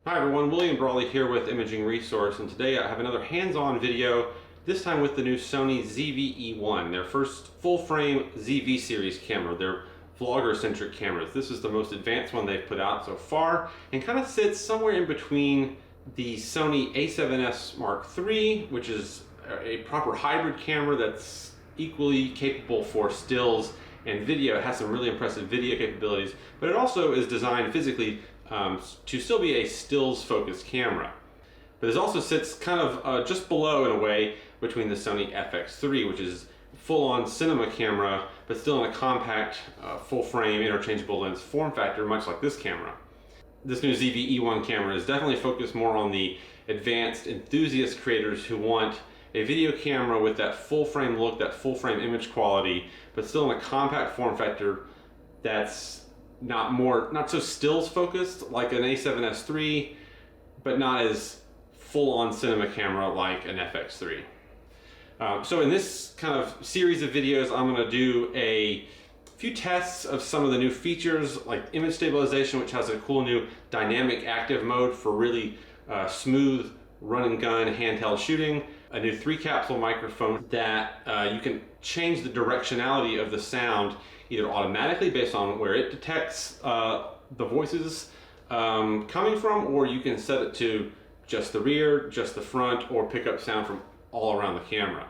Hi everyone, William Brawley here with Imaging Resource, and today I have another hands-on video, this time with the new Sony ZV-E1, their first full-frame ZV series camera, their vlogger-centric cameras. This is the most advanced one they've put out so far, and kind of sits somewhere in between the Sony A7S Mark III, which is a proper hybrid camera that's equally capable for stills and video. It has some really impressive video capabilities, but it also is designed physically to still be a stills focused camera. But it also sits kind of just below, in a way, between the Sony FX3, which is full-on cinema camera, but still in a compact, full-frame, interchangeable lens form factor, much like this camera. This new ZV-E1 camera is definitely focused more on the advanced enthusiast creators who want a video camera with that full-frame look, that full-frame image quality, but still in a compact form factor that's not so stills focused like an A7S III, but not as full-on cinema camera like an FX3. So in this kind of series of videos, I'm going to do a few tests of some of the new features, like image stabilization, which has a cool new dynamic active mode for really smooth run and gun handheld shooting, a new 3-capsule microphone that you can change the directionality of the sound either automatically based on where it detects the voices coming from, or you can set it to just the rear, just the front, or pick up sound from all around the camera.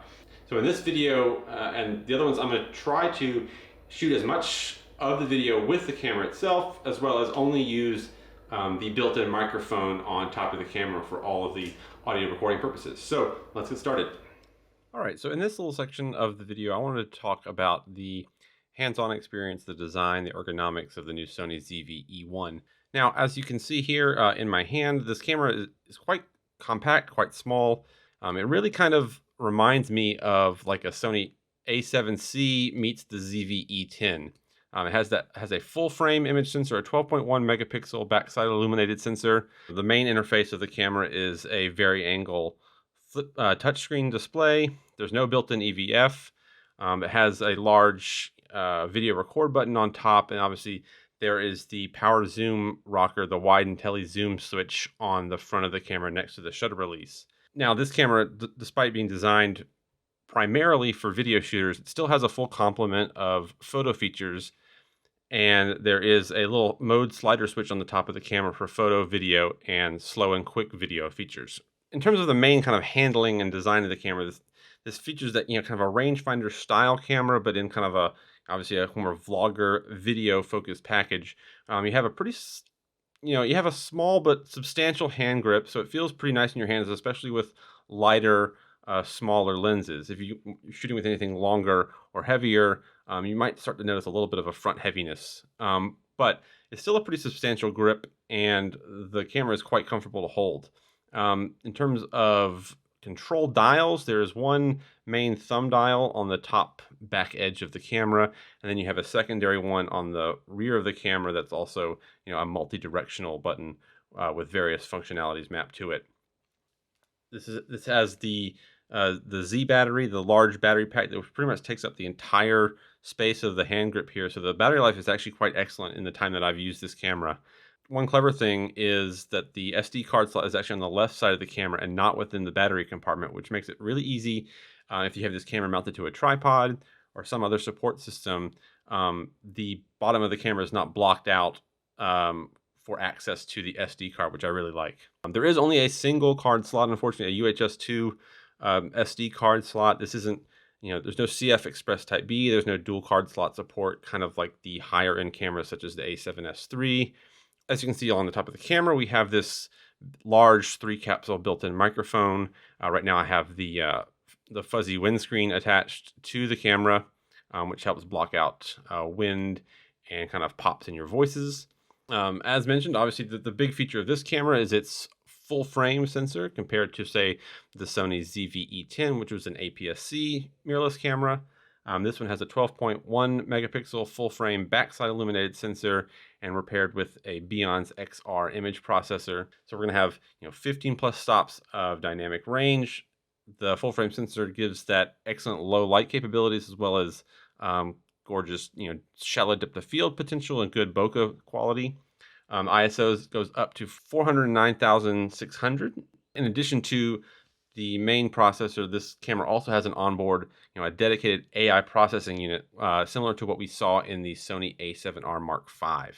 So in this video and the other ones, I'm going to try to shoot as much of the video with the camera itself, as well as only use the built-in microphone on top of the camera for all of the audio recording purposes. So let's get started. All right, so in this little section of the video, I wanted to talk about the hands-on experience, the design, the ergonomics of the new Sony ZV-E1. Now, as you can see here in my hand, this camera is quite compact, quite small. It really kind of reminds me of like a Sony A7C meets the ZV-E10. It has a full frame image sensor, a 12.1 megapixel backside illuminated sensor. The main interface of the camera is a vari-angle touchscreen display. There's no built-in EVF. It has a large video record button on top, and obviously there is the power zoom rocker, the wide and tele zoom switch on the front of the camera next to the shutter release. Now, this camera, despite being designed primarily for video shooters, it still has a full complement of photo features, and there is a little mode slider switch on the top of the camera for photo, video, and slow and quick video features. In terms of the main kind of handling and design of the camera, this features that, kind of a rangefinder style camera, but in kind of obviously a more vlogger video focused package. You have a you have a small but substantial hand grip, so it feels pretty nice in your hands, especially with lighter, smaller lenses. If you're shooting with anything longer or heavier, you might start to notice a little bit of a front heaviness. But it's still a pretty substantial grip, and the camera is quite comfortable to hold. In terms of control dials, there's one main thumb dial on the top back edge of the camera, and then you have a secondary one on the rear of the camera that's also a multi-directional button with various functionalities mapped to it. This has the Z battery, the large battery pack that pretty much takes up the entire space of the hand grip here, so the battery life is actually quite excellent in the time that I've used this camera. One clever thing is that the SD card slot is actually on the left side of the camera and not within the battery compartment, which makes it really easy if you have this camera mounted to a tripod or some other support system. The bottom of the camera is not blocked out for access to the SD card, which I really like. There is only a single card slot, unfortunately, a UHS 2 SD card slot. This isn't, there's no CF Express Type B, there's no dual card slot support, kind of like the higher end cameras such as the A7S III. As you can see on the top of the camera, we have this large 3-capsule built-in microphone. Right now I have the fuzzy windscreen attached to the camera, which helps block out wind and kind of pops in your voices. As mentioned, obviously the big feature of this camera is its full frame sensor compared to, say, the Sony ZV-E10, which was an APS-C mirrorless camera. This one has a 12.1 megapixel full frame backside illuminated sensor, and we're paired with a Beyond's XR image processor. So we're going to have 15 plus stops of dynamic range. The full frame sensor gives that excellent low light capabilities, as well as gorgeous shallow depth of field potential and good bokeh quality. ISO goes up to 409,600. In addition to the main processor, this camera also has an onboard, a dedicated AI processing unit, similar to what we saw in the Sony A7R Mark V.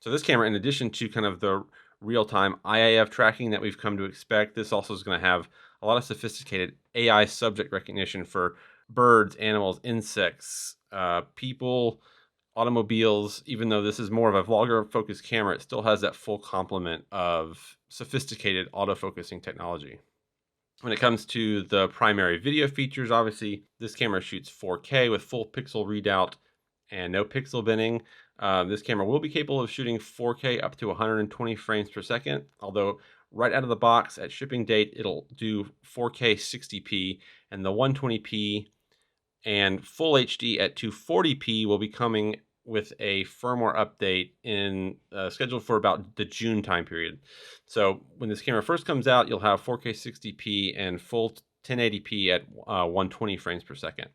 So this camera, in addition to kind of the real-time IAF tracking that we've come to expect, this also is going to have a lot of sophisticated AI subject recognition for birds, animals, insects, people, automobiles. Even though this is more of a vlogger-focused camera, it still has that full complement of sophisticated autofocusing technology. When it comes to the primary video features, obviously, this camera shoots 4K with full pixel readout and no pixel binning. This camera will be capable of shooting 4K up to 120 frames per second, although right out of the box at shipping date, it'll do 4K 60p, and the 120p and full HD at 240p will be coming with a firmware update scheduled for about the June time period. So when this camera first comes out, you'll have 4K 60p and full 1080p at 120 frames per second.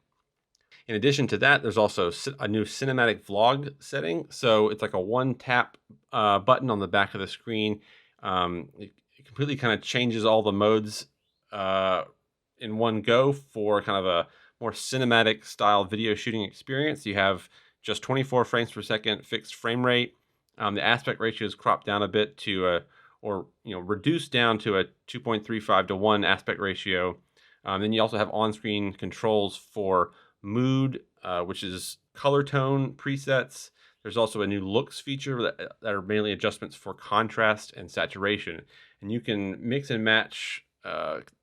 In addition to that, there's also a new cinematic vlog setting. So it's like a one-tap button on the back of the screen. It completely kind of changes all the modes in one go for kind of a more cinematic style video shooting experience. You have just 24 frames per second fixed frame rate. The aspect ratio is cropped down a bit to reduced down to a 2.35 to 1 aspect ratio. Then you also have on-screen controls for mood, which is color tone presets. There's also a new looks feature that are mainly adjustments for contrast and saturation. And you can mix and match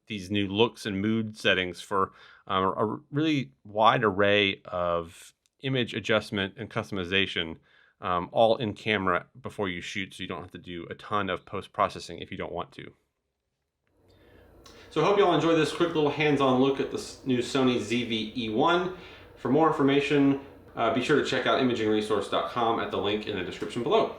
these new looks and mood settings for a really wide array of image adjustment and customization, all in camera before you shoot, so you don't have to do a ton of post-processing if you don't want to. So I hope you all enjoyed this quick little hands-on look at the new Sony ZV-E1. For more information, be sure to check out imagingresource.com at the link in the description below.